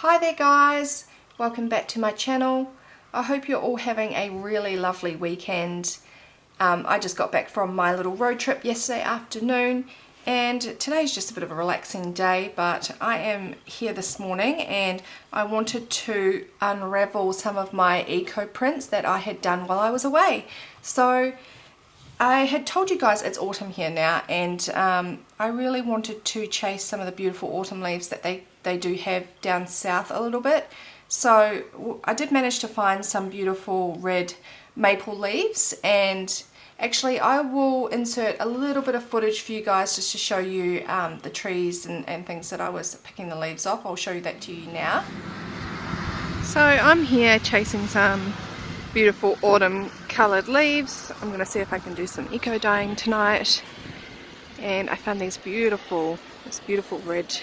Hi there guys, welcome back to my channel. I hope you're all having a really lovely weekend. I just got back from my little road trip yesterday afternoon and today's just a bit of a relaxing day, but I am here this morning and I wanted to unravel some of my eco prints that I had done while I was away. So I had told you guys it's autumn here now, and I really wanted to chase some of the beautiful autumn leaves that they do have down south a little bit. So I did manage to find some beautiful red maple leaves, and actually I will insert a little bit of footage for you guys just to show you the trees and things that I was picking the leaves off. I'll show you that to you now. So I'm here chasing some beautiful autumn coloured leaves. I'm going to see if I can do some eco dyeing tonight, and I found this beautiful red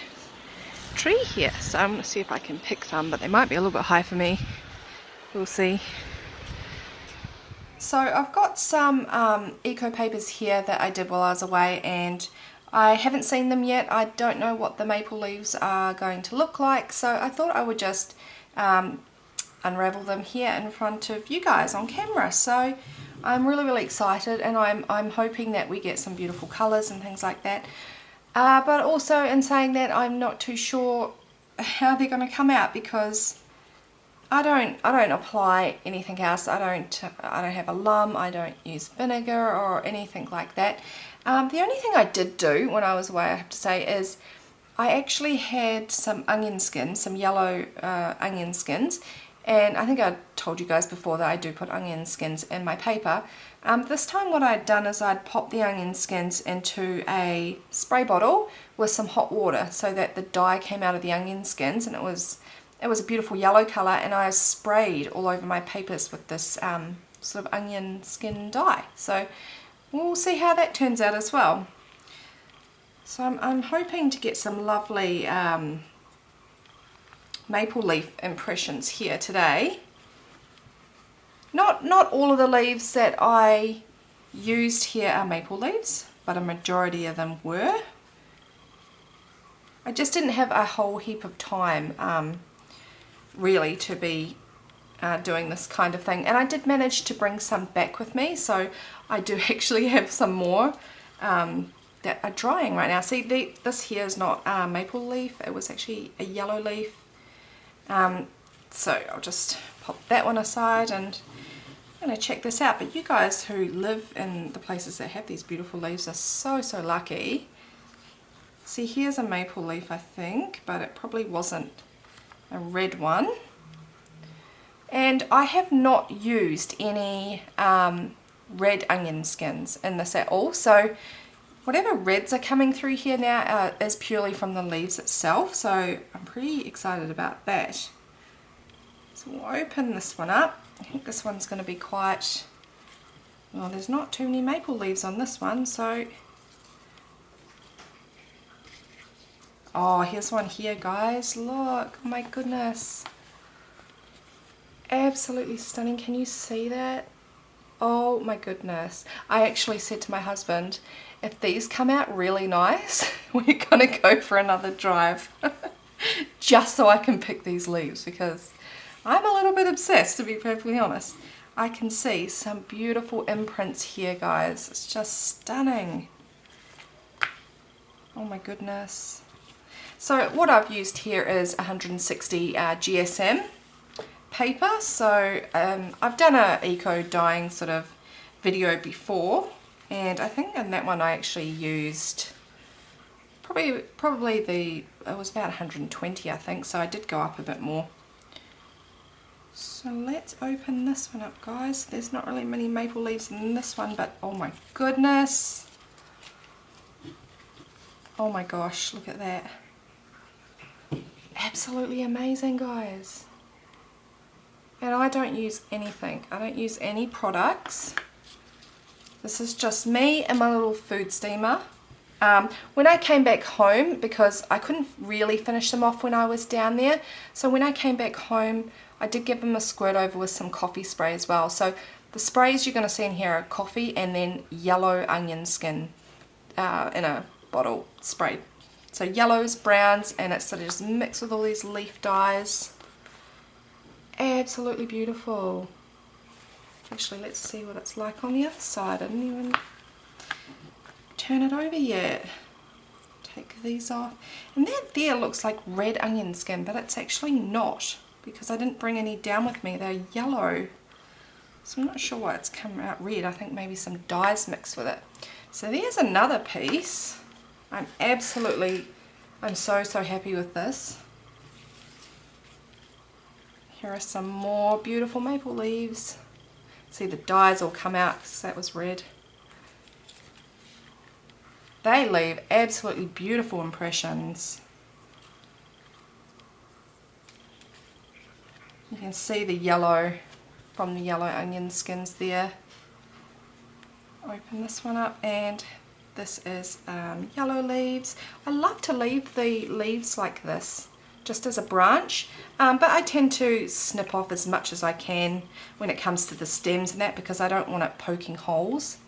tree here, so I'm going to see if I can pick some, but they might be a little bit high for me. We'll see. So I've got some eco papers here that I did while I was away, and I haven't seen them yet. I don't know what the maple leaves are going to look like, so I thought I would just unravel them here in front of you guys on camera. So I'm really excited, and I'm hoping that we get some beautiful colours and things like that. But also, in saying that, I'm not too sure how they're going to come out, because I don't apply anything else. I don't have alum. I don't use vinegar or anything like that. The only thing I did do when I was away, I have to say, is I actually had some onion skins, some yellow onion skins. And I think I told you guys before that I do put onion skins in my paper. This time what I'd done is I'd popped the onion skins into a spray bottle with some hot water so that the dye came out of the onion skins, and it was a beautiful yellow colour, and I sprayed all over my papers with this sort of onion skin dye. So we'll see how that turns out as well. So I'm hoping to get some lovely maple leaf impressions here today. Not all of the leaves that I used here are maple leaves, but a majority of them were. I just didn't have a whole heap of time really to be doing this kind of thing, and I did manage to bring some back with me, so I do actually have some more that are drying right now. See, this here is not a maple leaf, it was actually a yellow leaf. So I'll just pop that one aside, and I'm going to check this out. But you guys who live in the places that have these beautiful leaves are so lucky. See, here's a maple leaf, I think, but it probably wasn't a red one. And I have not used any red onion skins in this at all, so whatever reds are coming through here now is purely from the leaves itself, so I'm pretty excited about that. So we'll open this one up. I think this one's going to be quite, well, there's not too many maple leaves on this one, so, oh, here's one here, guys. Look, oh my goodness. Absolutely stunning. Can you see that? Oh my goodness. I actually said to my husband, if these come out really nice, we're gonna go for another drive just so I can pick these leaves, because I'm a little bit obsessed, to be perfectly honest. I can see some beautiful imprints here, guys. It's just stunning. Oh my goodness. So what I've used here is 160 GSM paper. So I've done a eco dyeing sort of video before, and I think in that one I actually used probably it was about 120, I think, so I did go up a bit more. So let's open this one up, guys. There's not really many maple leaves in this one, but oh my goodness. Oh my gosh, look at that. Absolutely amazing, guys. And I don't use anything. I don't use any products. This is just me and my little food steamer. When I came back home, because I couldn't really finish them off when I was down there, so when I came back home, I did give them a squirt over with some coffee spray as well. So the sprays you're going to see in here are coffee and then yellow onion skin in a bottle sprayed. So yellows, browns, and it's sort of just mixed with all these leaf dyes. Absolutely beautiful. Actually, let's see what it's like on the other side. I didn't even turn it over yet. Take these off. And that there looks like red onion skin, but it's actually not, because I didn't bring any down with me. They're yellow. So I'm not sure why it's come out red. I think maybe some dyes mixed with it. So there's another piece. I'm so happy with this. Here are some more beautiful maple leaves. See, the dyes all come out because that was red. They leave absolutely beautiful impressions. You can see the yellow from the yellow onion skins there. Open this one up, and this is yellow leaves. I love to leave the leaves like this, just as a branch, but I tend to snip off as much as I can when it comes to the stems and that, because I don't want it poking holes.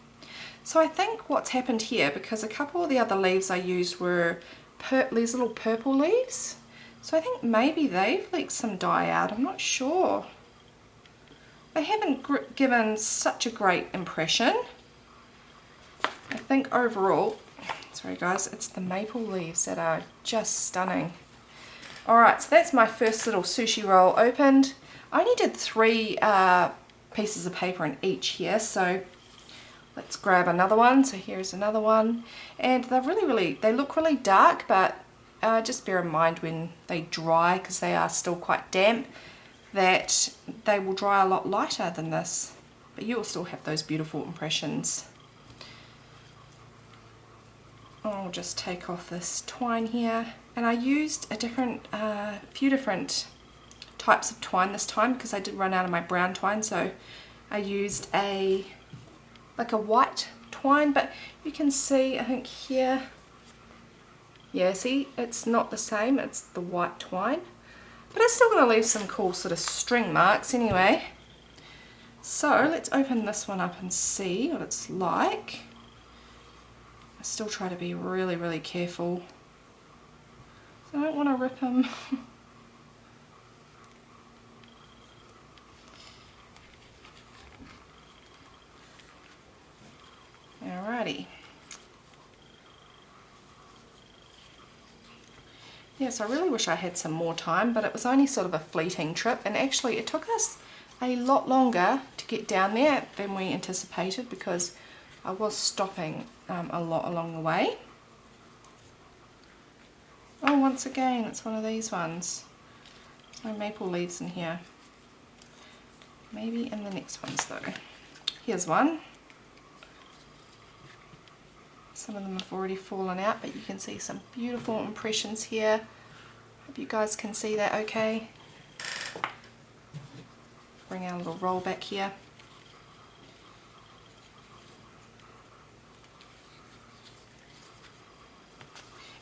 So I think what's happened here, because a couple of the other leaves I used were these little purple leaves, so I think maybe they've leaked some dye out. I'm not sure. They haven't given such a great impression. I think overall, sorry guys, it's the maple leaves that are just stunning. Alright, so that's my first little sushi roll opened. I only did 3 pieces of paper in each here, so let's grab another one. So here's another one, and they're they look really dark, but just bear in mind when they dry, because they are still quite damp, that they will dry a lot lighter than this, but you'll still have those beautiful impressions. I'll just take off this twine here, and I used a few different types of twine this time, because I did run out of my brown twine, so I used like a white twine, but you can see, I think here, yeah, see, it's not the same, it's the white twine, but it's still going to leave some cool sort of string marks anyway. So let's open this one up and see what it's like. I still try to be really careful, so I don't want to rip them. Alrighty. Yes, I really wish I had some more time, but it was only sort of a fleeting trip, and actually it took us a lot longer to get down there than we anticipated, because I was stopping a lot along the way. Oh, once again, it's one of these ones. There's no maple leaves in here. Maybe in the next ones though. Here's one. Some of them have already fallen out, but you can see some beautiful impressions here. Hope you guys can see that okay. Bring our little roll back here.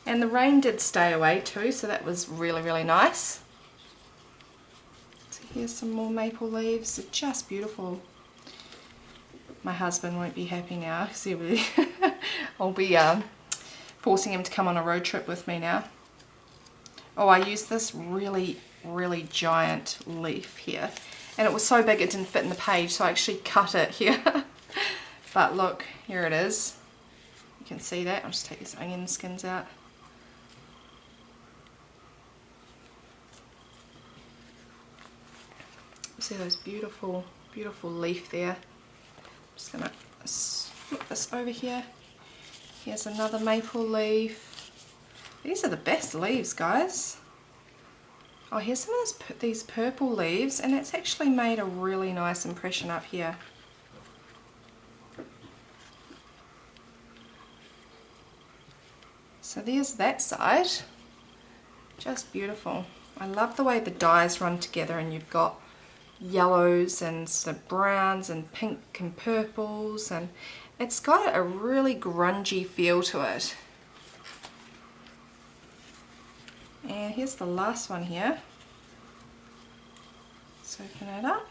And the rain did stay away too, so that was really nice. So here's some more maple leaves. They're just beautiful. My husband won't be happy now, because I'll be forcing him to come on a road trip with me now. Oh, I used this really giant leaf here, and it was so big it didn't fit in the page, so I actually cut it here. But look, here it is. You can see that. I'll just take these onion skins out. See those beautiful leaf there. I'm just gonna flip this over here. Here's another maple leaf. These are the best leaves, guys. Oh, here's some of these purple leaves, and it's actually made a really nice impression up here. So there's that side. Just beautiful. I love the way the dyes run together, and you've got yellows and some browns and pink and purples, and it's got a really grungy feel to it. And here's the last one here. Let's open it up.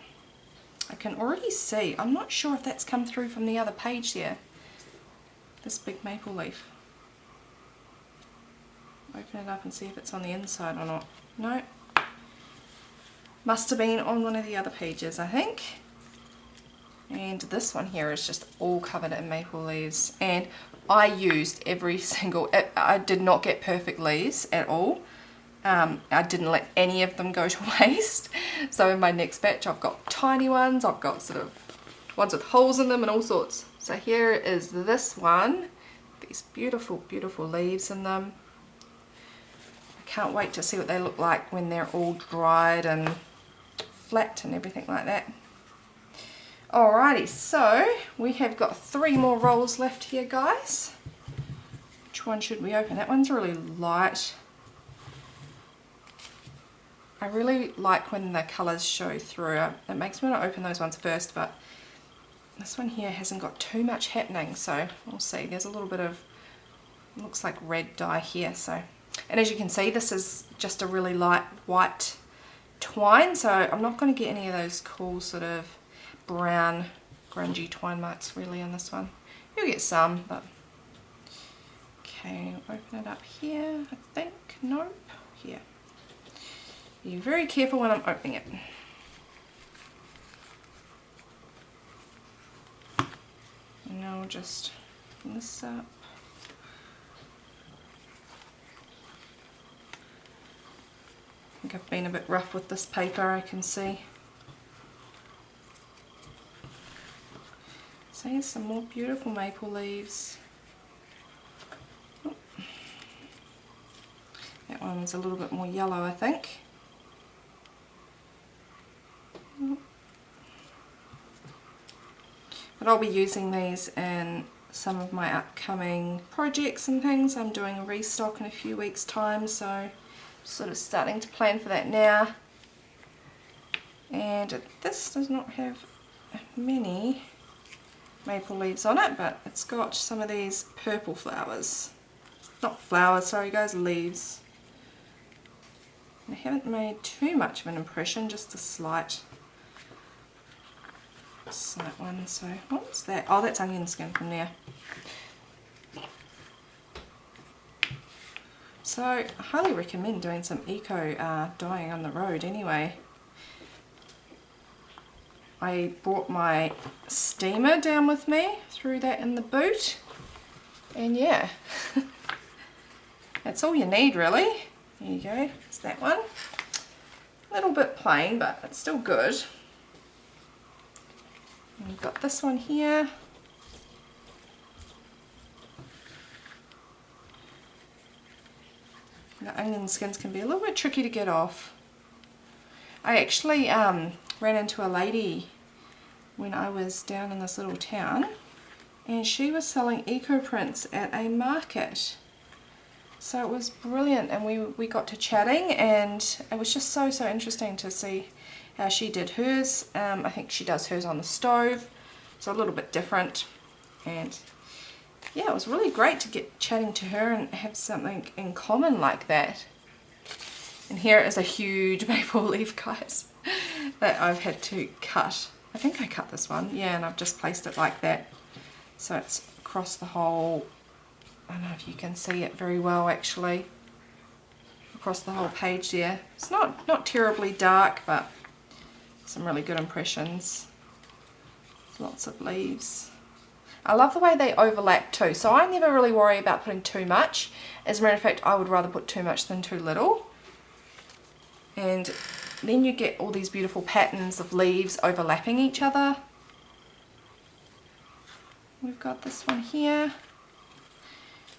I can already see, I'm not sure if that's come through from the other page there, this big maple leaf. Open it up and see if it's on the inside or not. No. Must have been on one of the other pages, I think. And this one here is just all covered in maple leaves. And I used every single, I did not get perfect leaves at all. I didn't let any of them go to waste. So in my next batch I've got tiny ones, I've got sort of ones with holes in them and all sorts. So here is this one, these beautiful, beautiful leaves in them. I can't wait to see what they look like when they're all dried and flat and everything like that. Alrighty, so we have got 3 more rolls left here, guys. Which one should we open? That one's really light. I really like when the colours show through. It makes me want to open those ones first, but this one here hasn't got too much happening, so we'll see. There's a little bit of, looks like red dye here. So, and as you can see, this is just a really light white twine, so I'm not going to get any of those cool sort of brown grungy twine marks really in this one. You'll get some, but okay, open it up here, I think. Nope, here. Be very careful when I'm opening it. And now we'll just open this up. I think I've been a bit rough with this paper, I can see. So here's some more beautiful maple leaves. Oh. That one's a little bit more yellow, I think. But I'll be using these in some of my upcoming projects and things. I'm doing a restock in a few weeks' time, so I'm sort of starting to plan for that now. And this does not have many maple leaves on it, but it's got some of these purple flowers. Not flowers, sorry guys, leaves. They haven't made too much of an impression, just a slight one. So what's that? Oh, that's onion skin from there. So I highly recommend doing some eco dyeing on the road anyway. I brought my steamer down with me, threw that in the boot, and yeah, that's all you need really. There you go, it's that one. A little bit plain, but it's still good. And we've got this one here. The onion skins can be a little bit tricky to get off. I actually ran into a lady when I was down in this little town, and she was selling eco prints at a market. So it was brilliant, and we got to chatting, and it was just so interesting to see how she did hers. I think she does hers on the stove, so a little bit different. And yeah, it was really great to get chatting to her and have something in common like that. And here is a huge maple leaf, guys, that I've had to cut. I think I cut this one, yeah, and I've just placed it like that. So it's across the whole, I don't know if you can see it very well actually, across the whole page there. It's not terribly dark, but some really good impressions. Lots of leaves. I love the way they overlap too, so I never really worry about putting too much. As a matter of fact, I would rather put too much than too little. And then you get all these beautiful patterns of leaves overlapping each other. We've got this one here.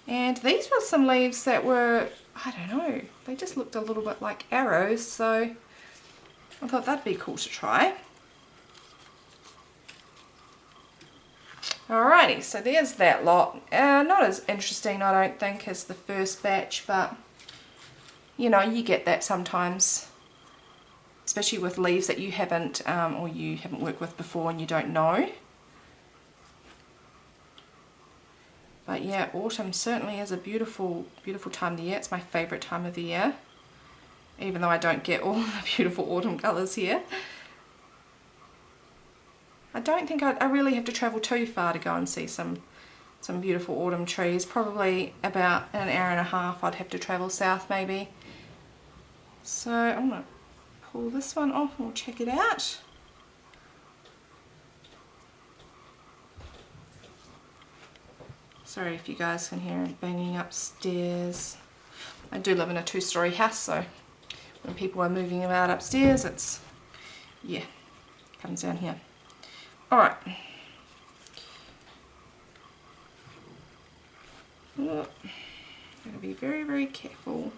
And these were some leaves that were, I don't know, they just looked a little bit like arrows, so I thought that'd be cool to try. Alrighty, so there's that lot. Not as interesting, I don't think, as the first batch, but you know, you get that sometimes, especially with leaves that you haven't or you haven't worked with before and you don't know. But yeah, autumn certainly is a beautiful, beautiful time of the year. It's my favourite time of the year, even though I don't get all the beautiful autumn colours here. I don't think I really have to travel too far to go and see some some beautiful autumn trees. Probably about an hour and a half I'd have to travel south maybe. So I'm going to pull this one off and we'll check it out. Sorry if you guys can hear it banging upstairs. I do live in a 2-story house, so when people are moving about upstairs, it's, yeah, comes down here. Alright. Oh, gotta be very, very careful.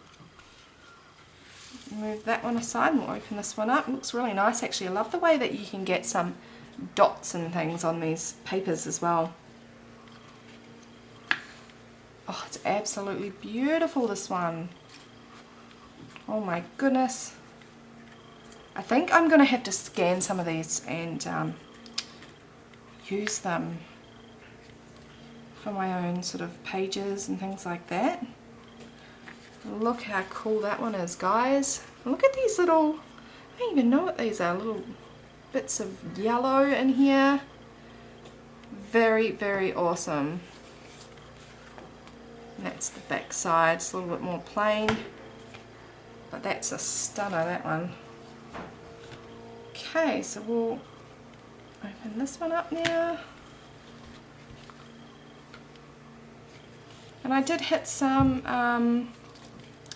Move that one aside and we'll open this one up. It looks really nice actually. I love the way that you can get some dots and things on these papers as well. Oh, it's absolutely beautiful, this one. Oh my goodness. I think I'm going to have to scan some of these and use them for my own sort of pages and things like that. Look how cool that one is, guys. Look at these little, I don't even know what these are, little bits of yellow in here. Very, very awesome. And that's the back side. It's a little bit more plain, but that's a stunner, that one. Okay, so we'll open this one up now. And I did hit some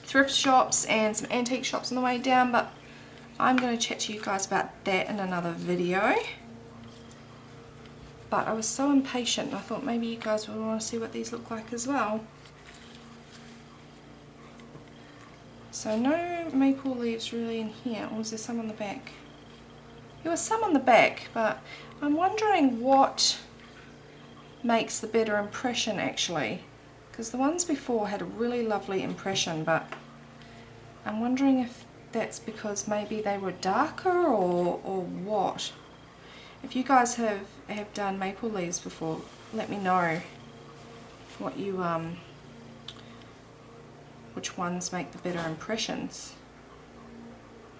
thrift shops and some antique shops on the way down, but I'm going to chat to you guys about that in another video. But I was so impatient and I thought maybe you guys would want to see what these look like as well. So no maple leaves really in here, or is there some on the back? There was some on the back, but I'm wondering what makes the better impression actually, because the ones before had a really lovely impression, but I'm wondering if that's because maybe they were darker or what. If you guys have done maple leaves before, let me know what you which ones make the better impressions.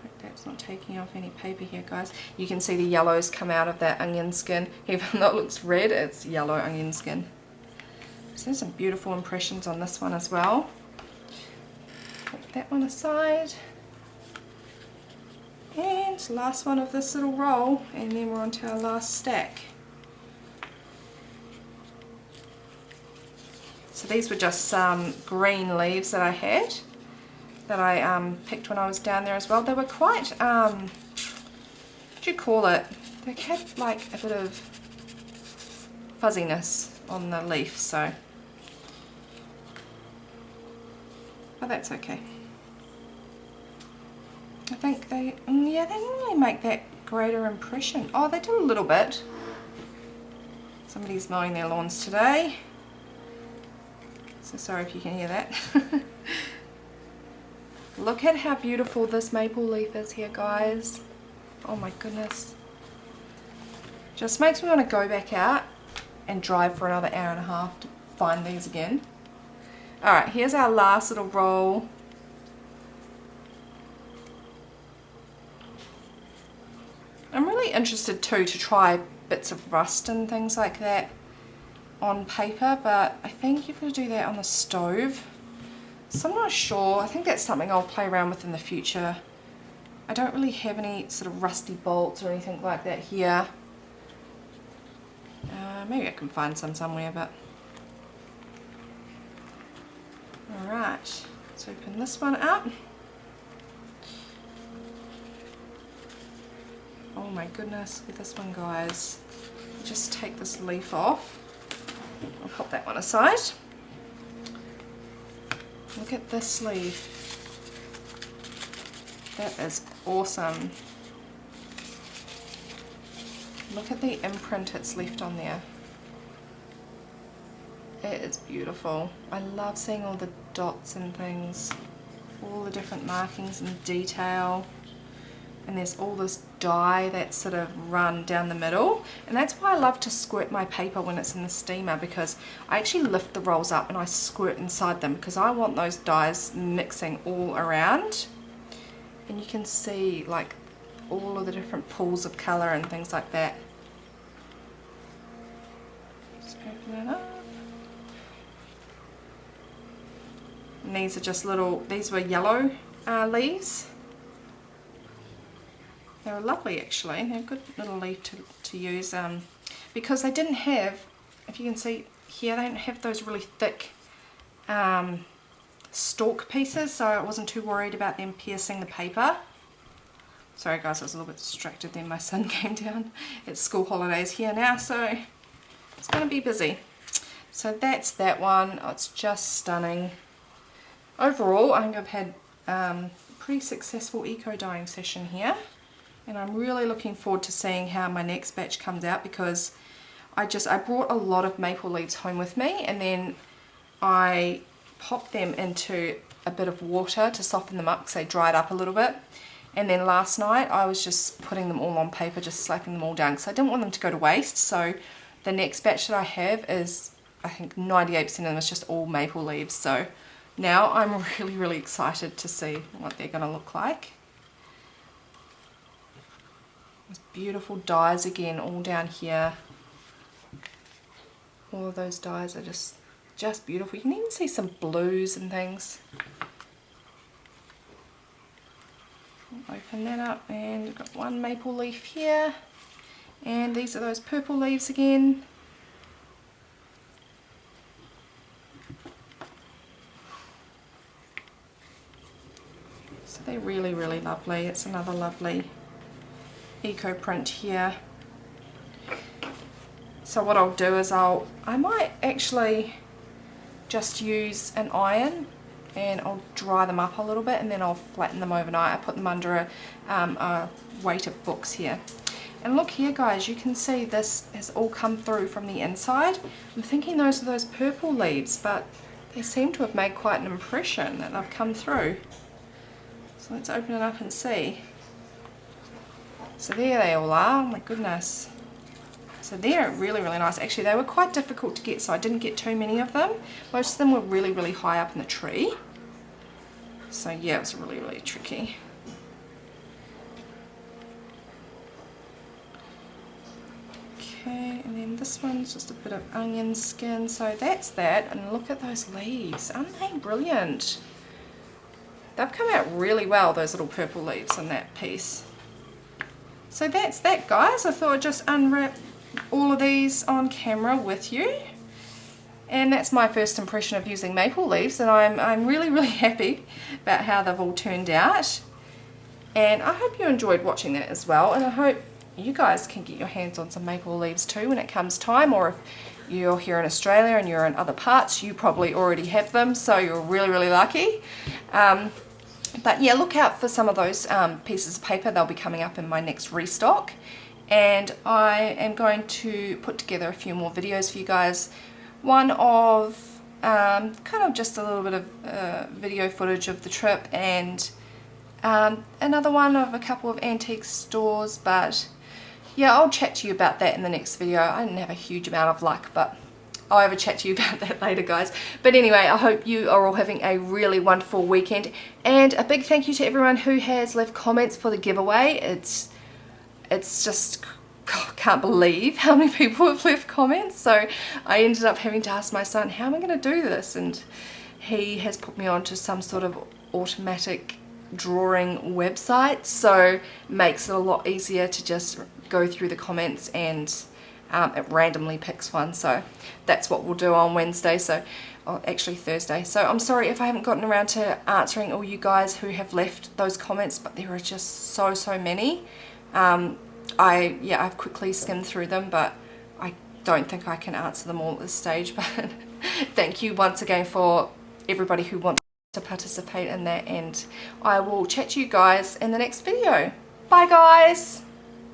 Hope that's not taking off any paper here, guys. You can see the yellows come out of that onion skin. Even though it looks red, it's yellow onion skin. So there's some beautiful impressions on this one as well. Put that one aside. And last one of this little roll, and then we're on to our last stack. So these were just some green leaves that I had, that I picked when I was down there as well. They were quite, what do you call it? They had like a bit of fuzziness on the leaf, so, but that's okay. I think they, yeah, they didn't really make that greater impression. Oh, they do a little bit. Somebody's mowing their lawns today. So sorry if you can hear that. Look at how beautiful this maple leaf is here, guys. Oh my goodness. Just makes me want to go back out and drive for another hour and a half to find these again. Alright, here's our last little roll. I'm really interested too to try bits of rust and things like that on paper, but I think you've got to do that on the stove. So I'm not sure. I think that's something I'll play around with in the future. I don't really have any sort of rusty bolts or anything like that here. Maybe I can find some somewhere, but... Alright, let's open this one up. Oh my goodness, look at this one, guys. Just take this leaf off. I'll pop that one aside. Look at this leaf. That is awesome. Look at the imprint it's left on there. It is beautiful. I love seeing all the dots and things, all the different markings and detail. And there's all this dye that's sort of run down the middle, and that's why I love to squirt my paper when it's in the steamer, because I actually lift the rolls up and I squirt inside them because I want those dyes mixing all around. And you can see like all of the different pools of colour and things like that. Just open it up. And these are just little, these were yellow leaves. They were lovely actually. They're a good little leaf to use because they didn't have, if you can see here, they don't have those really thick stalk pieces, so I wasn't too worried about them piercing the paper. Sorry guys, I was a little bit distracted then. My son came down. It's school holidays here now, so it's going to be busy. So that's that one. Oh, it's just stunning. Overall, I think I've had a pretty successful eco dyeing session here, and I'm really looking forward to seeing how my next batch comes out, because I brought a lot of maple leaves home with me, and then I popped them into a bit of water to soften them up because they dried up a little bit. And then last night I was just putting them all on paper, just slapping them all down because I didn't want them to go to waste. So the next batch that I have is, I think 98% of them is just all maple leaves. So now I'm really excited to see what they're going to look like. Those beautiful dyes again all down here. All of those dyes are just beautiful. You can even see some blues and things. Open that up, and we've got one maple leaf here, and these are those purple leaves again. So they're really lovely. It's another lovely eco print here. So what I'll do is I might actually just use an iron, and I'll dry them up a little bit, and then I'll flatten them overnight. I put them under a weight of books here. And look here guys, you can see this has all come through from the inside. I'm thinking those are those purple leaves, but they seem to have made quite an impression that they've come through. So let's open it up and see. So there they all are. Oh my goodness. So they're really nice. Actually, they were quite difficult to get, so I didn't get too many of them. Most of them were really high up in the tree. So yeah, it was really tricky. Okay, and then this one's just a bit of onion skin. So that's that, and look at those leaves. Aren't they brilliant? They've come out really well, those little purple leaves on that piece. So that's that guys. I thought I'd just unwrap all of these on camera with you, and that's my first impression of using maple leaves, and I'm really happy about how they've all turned out, and I hope you enjoyed watching that as well, and I hope you guys can get your hands on some maple leaves too when it comes time, or if you're here in Australia and you're in other parts, you probably already have them, so you're really lucky. But yeah, look out for some of those pieces of paper. They'll be coming up in my next restock. And I am going to put together a few more videos for you guys. One of kind of just a little bit of video footage of the trip, and another one of a couple of antique stores. But yeah, I'll chat to you about that in the next video. I didn't have a huge amount of luck, but I'll have a chat to you about that later guys. But anyway, I hope you are all having a really wonderful weekend, and a big thank you to everyone who has left comments for the giveaway. It's just, God, I can't believe how many people have left comments. So I ended up having to ask my son, how am I going to do this? And he has put me onto some sort of automatic drawing website, so it makes it a lot easier to just go through the comments, and it randomly picks one. So that's what we'll do on Wednesday, actually Thursday. So I'm sorry if I haven't gotten around to answering all you guys who have left those comments, but there are just so many. I've quickly skimmed through them, but I don't think I can answer them all at this stage. But thank you once again for everybody who wants to participate in that, and I will chat to you guys in the next video. Bye guys!